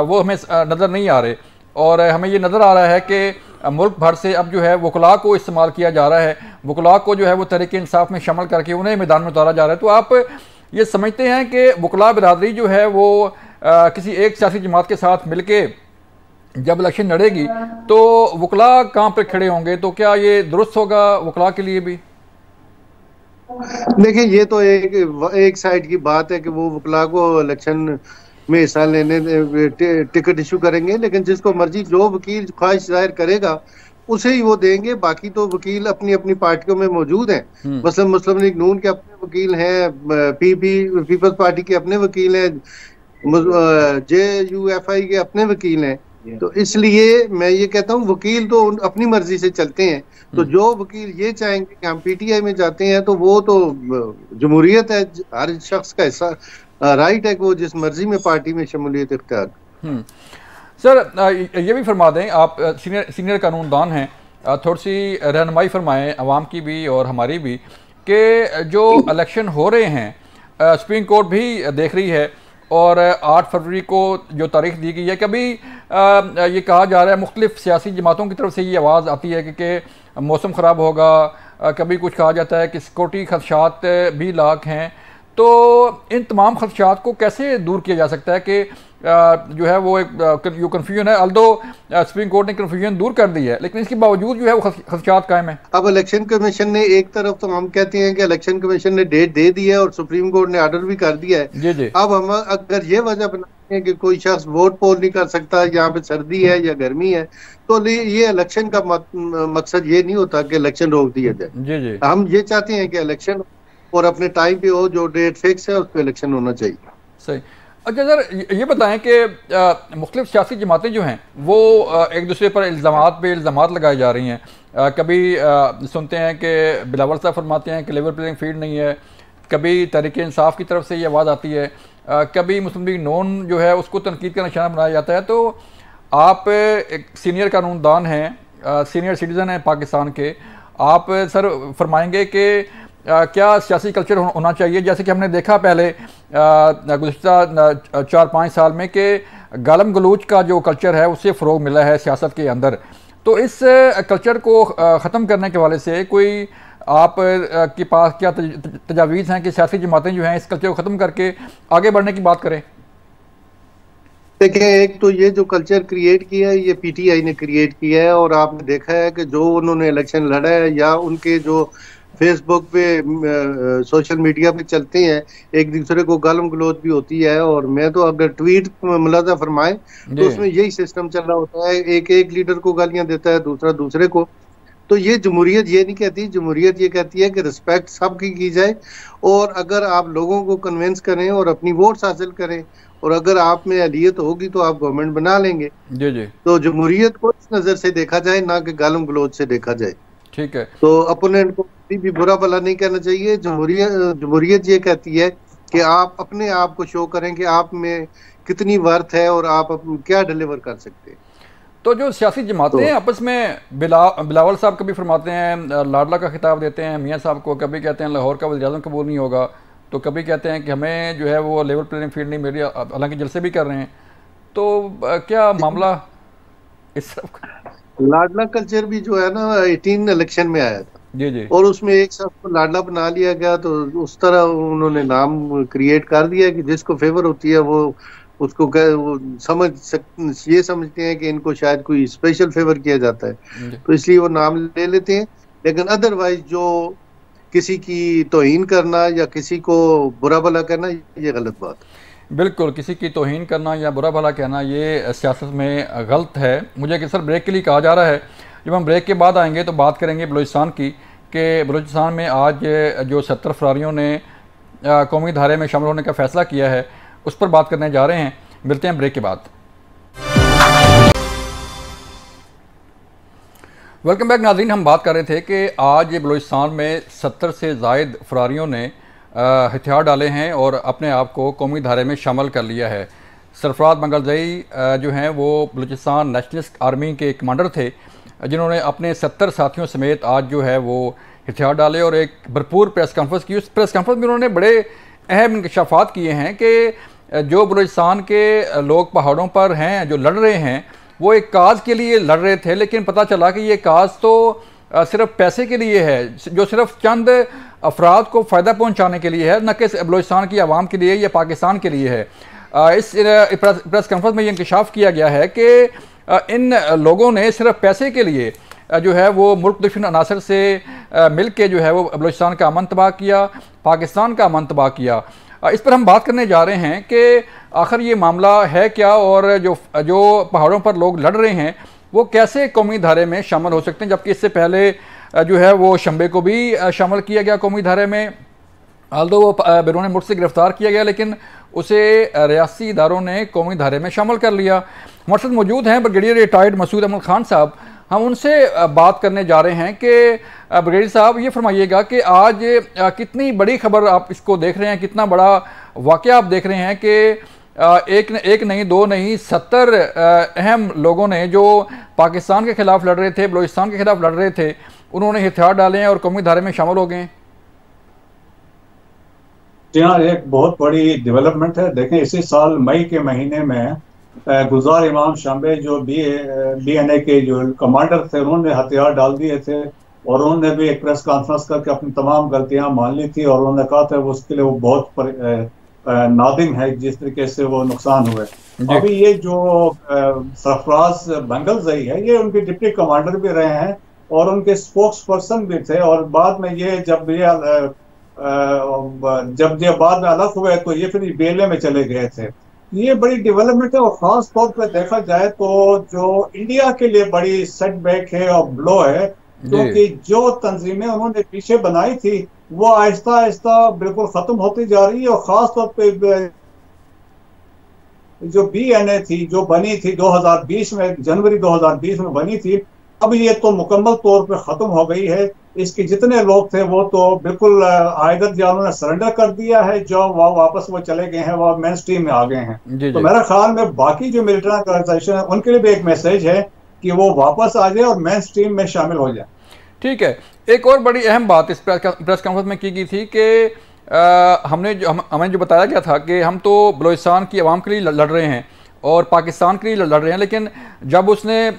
वो हमें नज़र नहीं आ रहे, और हमें ये नज़र आ रहा है कि मुल्क भर से अब जो है वकला को इस्तेमाल किया जा रहा है, वकला को जो है वो तहरीक इंसाफ में शामिल करके उन्हें मैदान में उतारा जा रहा है। तो आप ये समझते हैं कि वकला बिरादरी जो है वो किसी एक सियासी जमात के साथ मिल के जब इलेक्शन लड़ेगी तो वकला कहाँ पर खड़े होंगे? तो क्या ये दुरुस्त होगा वकला के लिए भी? देखिए, ये तो एक साइड की बात है कि वो वकला को इलेक्शन में हिस्सा लेने टिकट इशू करेंगे, लेकिन जिसको मर्जी जो वकील ख्वाहिश जाहिर करेगा उसे ही वो देंगे। बाकी तो वकील अपनी अपनी पार्टियों में मौजूद हैं। मसलन मुस्लिम लीग नून के अपने वकील हैं, पीपल्स पार्टी के अपने वकील हैं, JUFI के अपने वकील हैं। तो इसलिए मैं ये कहता हूँ वकील तो अपनी मर्जी से चलते हैं। तो जो वकील ये चाहेंगे कि हम PTI में जाते हैं तो वो तो जमहूरियत है, हर शख्स का हिस्सा राइट है कि वो जिस मर्जी में पार्टी में शमूलियत इख्तियार। सर ये भी फरमा दें, आप सीनियर कानूनदान हैं, थोड़ी सी रहनुमाई फरमाएं अवाम की भी और हमारी भी कि जो इलेक्शन हो रहे हैं सुप्रीम कोर्ट भी देख रही है और 8 फरवरी को जो तारीख दी गई है, कभी ये कहा जा रहा है मुख्तलिफ सियासी जमातों की तरफ से ये आवाज़ आती है कि मौसम ख़राब होगा, कभी कुछ कहा जाता है कि सिक्योरिटी खदशात भी लाक हैं। तो इन तमाम खदशात को कैसे दूर किया जा सकता है कि जो है वो एक जो कन्फ्यूजन है, अल्दो सुप्रीम कोर्ट ने कन्फ्यूजन दूर कर दी है, लेकिन इसके बावजूद जो है वो खदशात कायम है। अब इलेक्शन कमीशन ने एक तरफ तो हम कहते हैं कि इलेक्शन कमीशन ने डेट दे दी है और सुप्रीम कोर्ट ने ऑर्डर भी कर दिया है। जी। अब हम अगर ये वजह बनाते हैं कि कोई शख्स वोट पोल नहीं कर सकता, यहाँ पे सर्दी है या गर्मी है, तो ये इलेक्शन का मकसद ये नहीं होता कि इलेक्शन रोक दिया जाए। जी। हम ये चाहते हैं कि इलेक्शन और अपने टाइम पे हो, जो डेट फिक्स है उस पर इलेक्शन होना चाहिए। सही। अच्छा सर, ये बताएं कि मुख्तलिफ सियासी जमातें जो हैं वो एक दूसरे पर इल्ज़ामात लगाई जा रही हैं। कभी सुनते हैं कि बिलावल साहब फरमाते हैं कि लेवल प्लेइंग फील्ड नहीं है, कभी तहरीक इंसाफ की तरफ से ये आवाज़ आती है, कभी मुस्लिम लीग नून जो है उसको तनकीद का निशाना बनाया जाता है। तो आप एक सीनियर कानूनदान हैं, सीनियर सिटीज़न हैं पाकिस्तान के, आप सर फरमाएंगे कि क्या सियासी कल्चर होना चाहिए? जैसे कि हमने देखा पहले गुज़िश्ता 4-5 साल में कि गालम गलूच का जो कल्चर है उससे फ़रोग मिला है सियासत के अंदर। तो इस कल्चर को ख़त्म करने के वाले से कोई आप के पास क्या तजावीज़ हैं कि सियासी जमातें जो हैं इस कल्चर को ख़त्म करके आगे बढ़ने की बात करें? देखिए, एक तो ये जो कल्चर क्रिएट किया है ये PTI ने क्रिएट किया है, और आपने देखा है कि जो उन्होंने इलेक्शन लड़ा है या उनके जो फेसबुक पे सोशल मीडिया पे चलते हैं, एक दूसरे को गालम गलौज भी होती है। और मैं तो अगर ट्वीट मुलाजा फरमाए तो उसमें यही सिस्टम चल रहा होता है, एक लीडर को गालियां देता है, दूसरा दूसरे को। तो ये जमहूरियत ये नहीं कहती, जमहूरियत ये कहती है कि रिस्पेक्ट सबकी की जाए, और अगर आप लोगों को कन्विंस करें और अपनी वोट्स हासिल करें और अगर आप में अहलियत होगी तो आप गवर्नमेंट बना लेंगे। जी। तो जमहूरियत को इस नजर से देखा जाए, ना कि गालम गलौज से देखा जाए। ठीक है। तो अपोनेंट को भी बुरा भला नहीं कहना चाहिए। जमहूरियत ये कहती है कि आप अपने आप को शो करें कि आप में कितनी वर्थ है और आप क्या डिलीवर कर सकते हैं। तो जो सियासी जमातें हैं आपस में, बिलावल साहब कभी फरमाते हैं लाडला का खिताब देते हैं मियाँ साहब को, कभी कहते हैं लाहौर का वज़ीर-ए-आज़म कबूल नहीं होगा, तो कभी कहते हैं कि हमें जो है वो लेवल प्लेइंग फील्ड नहीं मिल रही, हालांकि जलसे भी कर रहे हैं। तो क्या मामला इस सब? लाडला कल्चर भी जो है ना 18 इलेक्शन में आया था जी जी, और उसमें एक शख्स को लाडला बना लिया गया, तो उस तरह उन्होंने नाम क्रिएट कर दिया कि जिसको फेवर होती है वो उसको वो ये समझते हैं कि इनको शायद कोई स्पेशल फेवर किया जाता है, तो इसलिए वो नाम ले लेते हैं। लेकिन अदरवाइज जो किसी की तौहीन करना या किसी को बुरा भला करना, ये गलत बात है। बिल्कुल, किसी की तौहीन करना या बुरा भला कहना ये सियासत में गलत है। मुझे कि सर ब्रेक के लिए कहा जा रहा है, जब हम ब्रेक के बाद आएंगे तो बात करेंगे बलूचिस्तान की, कि बलूचिस्तान में आज जो 70 फरारियों ने कौमी धारे में शामिल होने का फ़ैसला किया है, उस पर बात करने जा रहे हैं। मिलते हैं ब्रेक के बाद। वेलकम बैक नाज़रीन, हम बात कर रहे थे कि आज बलूचिस्तान में 70 से ज़ायद फरारियों ने हथियार डाले हैं और अपने आप को कौमी धारे में शामिल कर लिया है। सरफराज मंगलजई जो हैं वो बलूचिस्तान नेशनलिस्ट आर्मी के कमांडर थे, जिन्होंने अपने 70 साथियों समेत आज जो है वो हथियार डाले और एक भरपूर प्रेस कॉन्फ्रेंस की। उस प्रेस कॉन्फ्रेंस में उन्होंने बड़े अहम इंकशाफात किए हैं कि जो बलूचिस्तान के लोग पहाड़ों पर हैं जो लड़ रहे हैं, वो एक काज के लिए लड़ रहे थे, लेकिन पता चला कि ये काज तो सिर्फ पैसे के लिए है, जो सिर्फ चंद अफराद को फ़ायदा पहुंचाने के लिए है, न कि बलूचिस्तान की आवाम के लिए या पाकिस्तान के लिए है। इस प्रेस कॉन्फ्रेंस में ये इंकशाफ किया गया है कि इन लोगों ने सिर्फ पैसे के लिए जो है वो मुल्क दुश्मन अनासर से मिल के जो है वो बलूचिस्तान का अमन तबाह किया, पाकिस्तान का अमन तबाह किया। इस पर हम बात करने जा रहे हैं कि आखिर ये मामला है क्या, और जो पहाड़ों पर लोग लड़ रहे हैं वो कैसे कौमी धारे में शामिल हो सकते हैं, जबकि इससे पहले जो है वो शंबे को भी शामिल किया गया कौमी धारे में। आल्दो वो बैरून मुल्क से गिरफ्तार किया गया, लेकिन उसे रियासी इदारों ने कौमी धारे में शामिल कर लिया। हमारे साथ मौजूद हैं ब्रिगेडियर रिटायर्ड मसूद अहमद खान साहब। हम उनसे बात करने जा रहे हैं कि ब्रिगेडियर साहब ये फरमाइएगा कि आज कितनी बड़ी खबर आप इसको देख रहे हैं, कितना बड़ा वाक़या आप देख रहे हैं कि एक नहीं दो नहीं 70 अहम लोगों ने जो पाकिस्तान के ख़िलाफ़ लड़ रहे थे, बलूचिस्तान के ख़िलाफ़ लड़ रहे थे, उन्होंने हथियार डाले हैं और कौमी धारे में शामिल हो गए हैं। जी हाँ, एक बहुत बड़ी डेवलपमेंट है। देखें, इसी साल मई के महीने में गुलजार इमाम शंबे जो BNA के जो कमांडर थे, उन्होंने हथियार डाल दिए थे और उन्होंने भी एक प्रेस कॉन्फ्रेंस करके अपनी तमाम गलतियां मान ली थी और उन्होंने कहा था उसके लिए वो बहुत नादिम है जिस तरीके से वो नुकसान हुए। अभी ये जो सरफराज मंगलजई है, ये उनके डिप्टी कमांडर भी रहे हैं और उनके स्पोक्स पर्सन भी थे, और बाद में ये जब ये बाद में अलग हुए तो ये फिर बेले में चले गए थे। ये बड़ी डेवलपमेंट है और खास तौर पर देखा जाए तो जो इंडिया के लिए बड़ी सेटबैक है और ब्लो है, क्योंकि जो तंजीमें उन्होंने पीछे बनाई थी वो आहिस्ता आहिस्ता बिल्कुल खत्म होती जा रही है। और खास तौर पे जो BNA थी, जो बनी थी 2020 में, जनवरी 2020 में बनी थी, अब ये तो मुकम्मल तौर पे खत्म हो गई है। इसके जितने लोग थे वो तो बिल्कुल आयदत या उन्होंने सरेंडर कर दिया है, जो वापस वो चले गए हैं, वो मेन स्ट्रीम में आ गए हैं। तो मेरा ख्याल में बाकी जो मिलिट्री ऑर्गेनाइजेशन है उनके लिए भी एक मैसेज है कि वो वापस आ जाए और मेन स्ट्रीम में शामिल हो जाए। ठीक है, एक और बड़ी अहम बात इस प्रेस कॉन्फ्रेंस में की गई थी कि हमें जो बताया गया था कि हम तो बलूचिस्तान की आवाम के लिए लड़ रहे हैं और पाकिस्तान के लिए लड़ रहे हैं, लेकिन जब उसने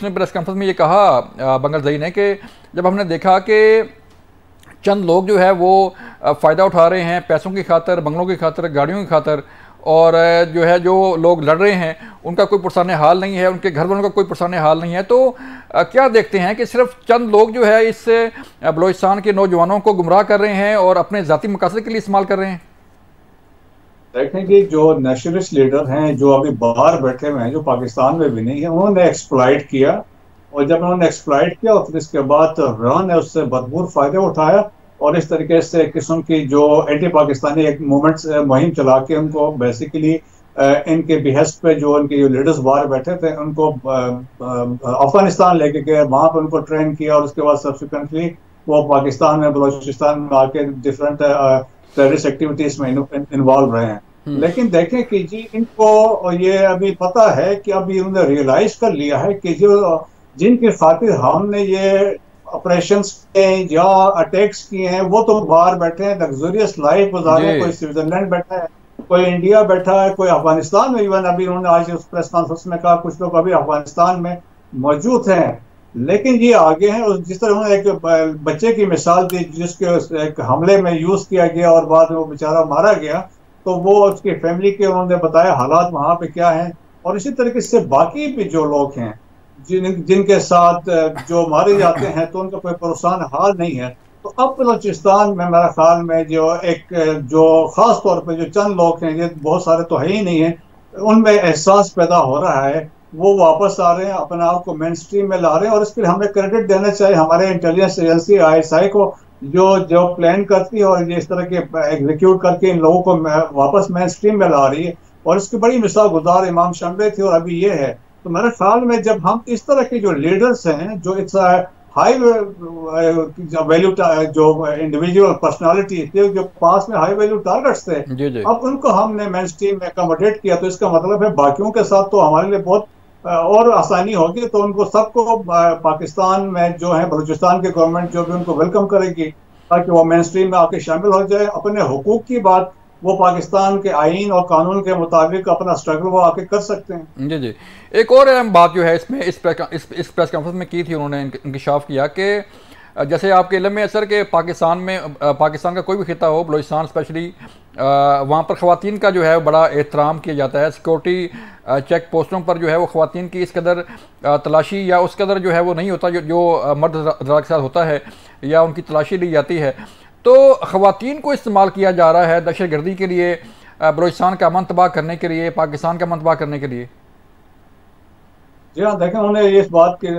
प्रेस कॉन्फ्रेंस में ये कहा मंगलजई ने कि जब हमने देखा कि चंद लोग जो है वो फ़ायदा उठा रहे हैं पैसों की खातर, बंगलों की खातर, गाड़ियों की खातर, और जो लोग लड़ रहे हैं उनका कोई पुरसाने हाल नहीं है, उनके घर वालों का कोई पुरसाने हाल नहीं है, तो क्या देखते हैं कि सिर्फ चंद लोग जो है इस बलूचिस्तान के नौजवानों को गुमराह कर रहे हैं और अपने ज़ाती मकासद के लिए इस्तेमाल कर रहे हैं। देखें कि जो नेशनलिस्ट लीडर हैं जो अभी बाहर बैठे हुए हैं, जो पाकिस्तान में भी नहीं है, उन्होंने एक्सप्लॉइट किया, और जब उन्होंने एक्सप्लॉइट किया और फिर इसके बाद रन है उससे भरपूर फायदे उठाया और इस तरीके से किस्म की जो एंटी पाकिस्तानी एक मूवमेंट मुहिम चला के उनको बेसिकली इनके बिहेस्ट पे जो उनके जो लीडर्स बाहर बैठे थे उनको अफगानिस्तान लेके गए, वहाँ पर उनको ट्रेन किया और उसके बाद सब्सिक्वेंटली वो पाकिस्तान में, बलूचिस्तान में आके डिफरेंट टेररिस्ट एक्टिविटीज में इन्वॉल्व रहे हैं। लेकिन देखें कि जी इनको ये अभी पता है कि अभी उन्होंने रियलाइज कर लिया है कि जो जिनकी खातिर हमने ये ऑपरेशंस किए या अटैक्स किए हैं वो तो बाहर बैठे हैं, लग्जरियस लाइफ गुजार रहे हैं। कोई स्विट्जरलैंड बैठा है, कोई इंडिया बैठा है, कोई अफगानिस्तान में, इवन अभी उन्होंने आज उस प्रेस कॉन्फ्रेंस में कहा कुछ लोग अभी अफगानिस्तान में मौजूद हैं। लेकिन ये आगे हैं। और जिस तरह उन्होंने एक बच्चे की मिसाल दी जिसके एक हमले में यूज किया गया और बाद में वो बेचारा मारा गया, तो वो उसकी फैमिली के उन्होंने बताया हालात वहां पे क्या हैं। और इसी तरीके से बाकी भी जो लोग हैं जिनके साथ जो मारे जाते हैं तो उनका कोई परेशान हाल नहीं है। तो अब बलोचिस्तान में मेरा ख्याल में जो खास तौर पे जो चंद लोग हैं, ये बहुत सारे तो है ही नहीं है, उनमें एहसास पैदा हो रहा है, वो वापस आ रहे हैं, अपने आप को मेन स्ट्रीम में ला रहे हैं। और इसके लिए हमें क्रेडिट देना चाहिए हमारे इंटेलिजेंस एजेंसी ISI को, जो प्लान करती है और ये इस तरह के एग्जीक्यूट करके इन लोगों को वापस मेन स्ट्रीम में ला रही है। और इसकी बड़ी मिसाल गुजार इमाम शंबे थी और अभी ये है। तो मेरे ख्याल में जब हम इस तरह के जो लीडर्स हैं, जो इट्स हाई वैल्यू जो इंडिविजुअल पर्सनालिटी थे, जो पास में हाई वैल्यू टारगेट्स थे, अब उनको हमने मेन स्ट्रीम में अकोमोडेट किया, तो इसका मतलब है बाकियों के साथ तो हमारे लिए बहुत और आसानी होगी। तो उनको सबको पाकिस्तान में जो है बलूचिस्तान की गवर्नमेंट जो भी उनको वेलकम करेगी ताकि वो मेन स्ट्रीम में आके शामिल हो जाए। अपने हुकूक की बात वो पाकिस्तान के आईन और कानून के मुताबिक अपना स्ट्रगल वो आके कर सकते हैं। जी। एक और अहम बात जो है इसमें इस प्रेस कॉन्फ्रेंस में की थी, उन्होंने इंकशाफ किया कि जैसे आपके इल्म में है सर कि पाकिस्तान का कोई भी खिता हो, बलूचिस्तान स्पेशली, वहाँ पर ख़वातीन का जो है बड़ा एहतराम किया जाता है। सिक्योरिटी चेक पोस्टों पर जो है वो ख़वातीन की इस कदर तलाशी या उस कदर जो है वो नहीं होता जो मर्द हज़रात के साथ होता है, या उनकी तलाशी ली जाती है। तो ख़वातीन को इस्तेमाल किया जा रहा है दहशत गर्दी के लिए, बलूचिस्तान का अमन तबाह करने के लिए, पाकिस्तान का अमन तबाह करने के लिए। जी हाँ, देखें उन्होंने इस बात के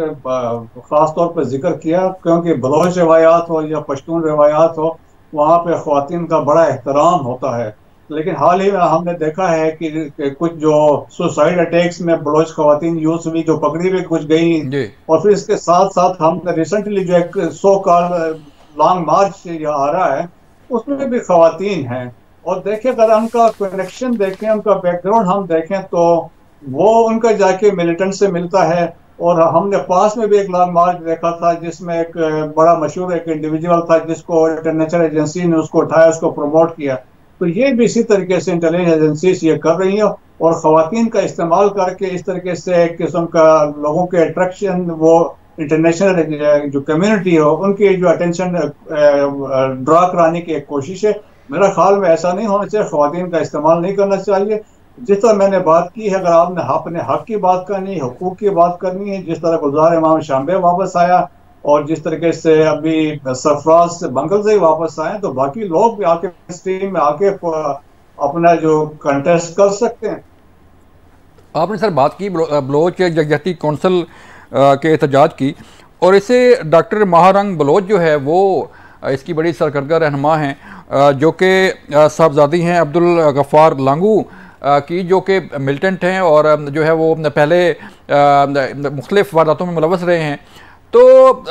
ख़ास तौर पर जिक्र किया क्योंकि बलोच रवायात हो या पश्तून रवायात हो, वहाँ पे ख़वातीन का बड़ा एहतराम होता है। लेकिन हाल ही में हमने देखा है कि कुछ जो सुसाइड अटैक्स में बलोच ख़वातीन यूज हुई, जो पकड़ी हुई कुछ गई, और फिर इसके साथ साथ हमने रिसेंटली जो एक सो कॉल लॉन्ग मार्च आ रहा है उसमें भी ख़वातीन हैं। और देखें अगर उनका कनेक्शन देखें, उनका बैकग्राउंड हम देखें तो वो उनका जाके मिलिटेंट से मिलता है। और हमने पास में भी एक लॉन्ग मार्च देखा था जिसमें एक बड़ा मशहूर एक इंडिविजुअल था जिसको इंटरनेशनल एजेंसी ने उसको उठाया, उसको प्रमोट किया। तो ये भी इसी तरीके से इंटेलिजेंस एजेंसीज ये कर रही हैं और ख़वातीन का इस्तेमाल करके इस तरीके से एक किस्म का लोगों के अट्रैक्शन, वो इंटरनेशनल जो कम्युनिटी हो उनकी जो अटेंशन ड्रा कराने की एक कोशिश है। मेरा ख्याल में ऐसा नहीं होना चाहिए, ख़वातीन का इस्तेमाल नहीं करना चाहिए। जिस तरह मैंने बात की है, अगर आपने अपने हक की बात करनी है, हुकूक की बात करनी है, जिस तरह गुलजार इमाम शांबे वापस आया और जिस तरीके से अभी सरफराज बंगल से ही वापस आए, तो बाकी लोग भी आके स्ट्रीम में आके अपना जो कंटेस्ट कर सकते हैं। आपने सर बात की बलोच यकजहती कौंसिल के एहतजाज की, और इसे डॉक्टर महारंग बलोच जो है वो इसकी बड़ी सरकर्दा रहनुमा हैं, जो कि साहबजादी हैं अब्दुल गफ्फार लांगू की, जो कि मिलिटेंट हैं और जो है वो पहले मुख्तलिफ वारदातों में मुलव्वस रहे हैं। तो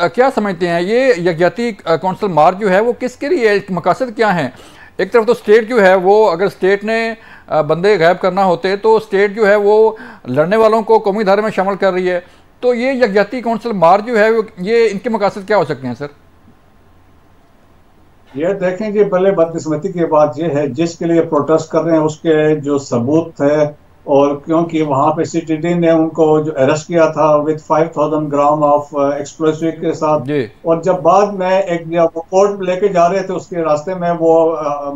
क्या समझते हैं ये यकजहती कौंसिल मार्च जो है वो किसके लिए, मकासद क्या हैं? एक तरफ तो स्टेट जो है वो, अगर स्टेट ने बंदे गायब करना होते तो स्टेट जो है वो लड़ने वालों को कौमी धारे में शामिल कर रही है, तो ये यकजहती कौंसिल मार्च जो है ये इनके मकासद क्या हो सकते हैं सर? ये देखें जी, पहले बदकिस्मती की बात ये है जिसके लिए प्रोटेस्ट कर रहे हैं उसके जो सबूत है, और क्योंकि वहाँ पे CTD ने उनको जो अरेस्ट किया था विद 5000 ग्राम ऑफ एक्सप्लोसिव के साथ, और जब बाद में एक जब कोर्ट लेके जा रहे थे उसके रास्ते में वो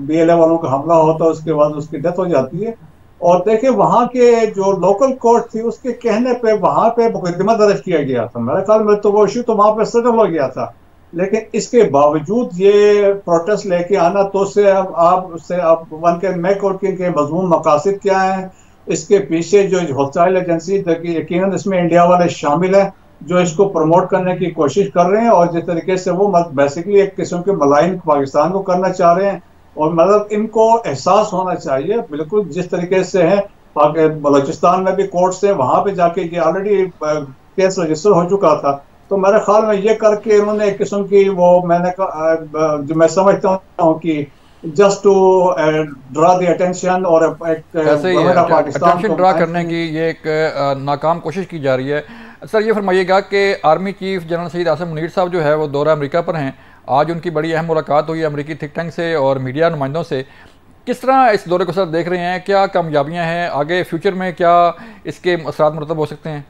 BLA वालों का हमला होता है, उसके बाद उसकी डेथ हो जाती है। और देखिए वहाँ के जो लोकल कोर्ट थी उसके कहने पे वहाँ पे मुकदमा दर्ज किया गया था। मेरे ख्याल में तो वो इशू तो वहाँ पे सेटल हो गया था, लेकिन इसके बावजूद ये प्रोटेस्ट लेके आना, तो उससे आप वन कैन मेक आउट के मजमून मकासद क्या है, इसके पीछे जो हॉस्टाइल एजेंसी, यकीनन इसमें इंडिया वाले शामिल हैं जो इसको प्रमोट करने की कोशिश कर रहे हैं, और जिस तरीके से वो बेसिकली एक किस्म के मलाइन पाकिस्तान को करना चाह रहे हैं। और मतलब इनको एहसास होना चाहिए, बिल्कुल जिस तरीके से है बलूचिस्तान में भी कोर्ट्स हैं, वहाँ पे जाके ये ऑलरेडी केस रजिस्टर हो चुका था। तो मेरे ख्याल में ये करके उन्होंने एक किस्म की वो, मैंने जो मैं समझता हूँ कि just to draw the attention और ऐसे ही अटेंशन ड्रा करने की ये एक नाकाम कोशिश की जा रही है। सर ये फरमाइएगा कि army chief general Syed Asim Munir साहब जो है वो दौरा अमेरिका पर हैं। आज उनकी बड़ी अहम मुलाकात हुई अमेरिकी थिंक टैंक से और मीडिया नुमाइंदों से। किस तरह इस दौरे को सर देख रहे हैं, क्या कामयाबियां हैं, आगे फ्यूचर में क्या इसके असरात मुरतब हो सकते हैं?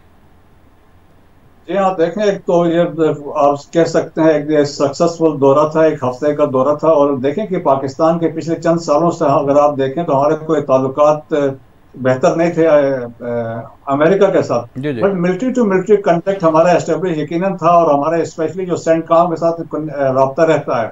जी हाँ, देखें, एक तो ये आप कह सकते हैं एक सक्सेसफुल दौरा था, एक हफ्ते का दौरा था। और देखें कि पाकिस्तान के पिछले चंद सालों से अगर आप देखें तो हमारे कोई ताल्लुकात बेहतर नहीं थे अमेरिका के साथ, but military to military contact हमारा एस्टेब्लिश यकीनन था और हमारे स्पेशली जो सेंटकॉम के साथ रब्ता रहता है।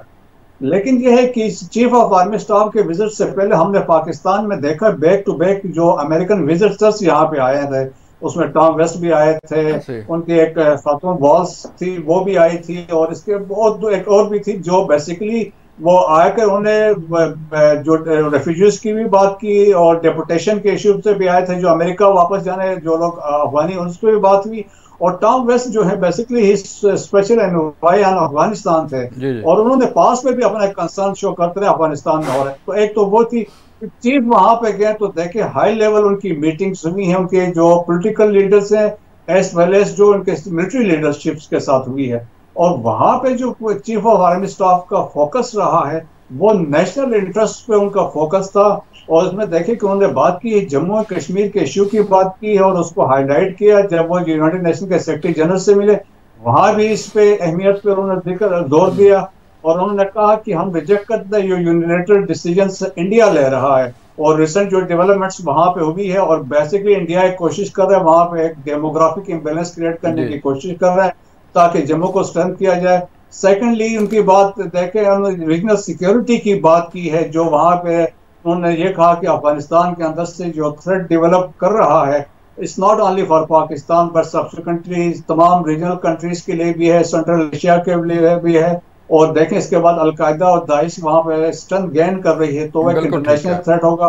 लेकिन यह है कि चीफ ऑफ आर्मी स्टाफ के विजिट से पहले हमने पाकिस्तान में देखा बैक टू बैक जो अमेरिकन विजिटर्स यहाँ पे आए थे, उसमें टॉम वेस्ट भी आए थे, उनकी एक खातून बॉस थी वो भी आई थी, और इसके बहुत एक और भी थी जो बेसिकली वो आकर उन्हें जो रेफ्यूजीज की भी बात की और डेपुटेशन के इश्यू से भी आए थे, जो अमेरिका वापस जाने जो लोग अफगानी उनसे भी बात हुई। और टॉम वेस्ट जो है बेसिकली स्पेशल एनवाई अफगानिस्तान थे और उन्होंने पास में भी अपना कंसर्न शो करते रहे अफगानिस्तान में हो रहे। तो एक तो वो थी, चीफ वहां पे गए तो देखे हाई लेवल उनकी मीटिंग्स हुई हैं, उनके जो पॉलिटिकल लीडर्स हैं एज वेल एज जो उनके मिलिट्री लीडरशिप्स के साथ हुई है। और वहां पे जो चीफ ऑफ आर्मी स्टाफ का फोकस रहा है वो नेशनल इंटरेस्ट पे उनका फोकस था। और उसमें देखे कि उन्होंने बात की जम्मू और कश्मीर के इश्यू की बात की है और उसको हाईलाइट किया। जब वो यूनाइटेड नेशन के सेक्रेटरी जनरल से मिले वहां भी इस पे अहमियत पे उन्होंने जोर दिया और उन्होंने कहा कि हम रिजेक्ट करते हैं ये यूनिलैटरल डिसीजंस इंडिया ले रहा है। और रिसेंट जो डेवलपमेंट्स वहां पे हुई है और बेसिकली इंडिया एक कोशिश कर रहा है वहां पे एक डेमोग्राफिक इम्बेलेंस क्रिएट करने की कोशिश कर रहा है ताकि जम्मू को स्ट्रेंथ किया जाए। सेकेंडली उनकी बात देखें, उन्होंने रीजनल सिक्योरिटी की बात की है, जो वहां पे उन्होंने ये कहा कि अफगानिस्तान के अंदर से जो थ्रेट डेवलप कर रहा है it's not only for Pakistan but subsequently तमाम रीजनल कंट्रीज के लिए भी है, सेंट्रल एशिया के लिए भी है। और देखें इसके बाद अलकायदा और दाइश वहां पे स्ट्रेंथ गेन कर रही है तो एक इंटरनेशनल थ्रेट होगा।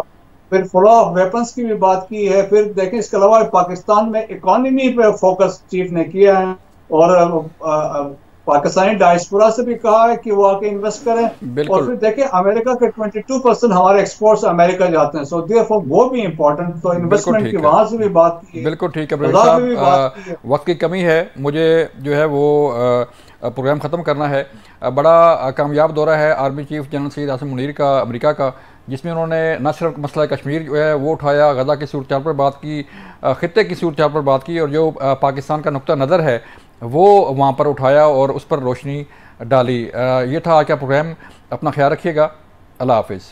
फिर फ्लो ऑफ वेपन्स की भी बात की है। फिर देखें इसके अलावा पाकिस्तान में इकोनॉमी पे फोकस चीफ ने किया है और पाकिस्तानी डायस्पोरा से भी कहा है कि वो आके इन्वेस्ट करें। और फिर देखें अमेरिका के 22% हमारे एक्सपोर्ट्स अमेरिका जाते हैं, सो देयरफॉर वो भी इम्पोर्टेंट, तो इन्वेस्टमेंट की वहां से भी बात की है। बिल्कुल ठीक है, वक्त की कमी है, मुझे जो है वो प्रोग्राम ख़त्म करना है। बड़ा कामयाब दौरा है army chief general Syed Asim Munir का अमेरिका का, जिसमें उन्होंने न सिर्फ मसला कश्मीर जो है वो उठाया, गज़ा की सूरत पर बात की, ख़ित्ते की सूरत पर बात की और जो पाकिस्तान का नुक्ता नज़र है वो वहाँ पर उठाया और उस पर रोशनी डाली। ये था आज का प्रोग्राम। अपना ख्याल रखिएगा। अल्लाह हाफिज़।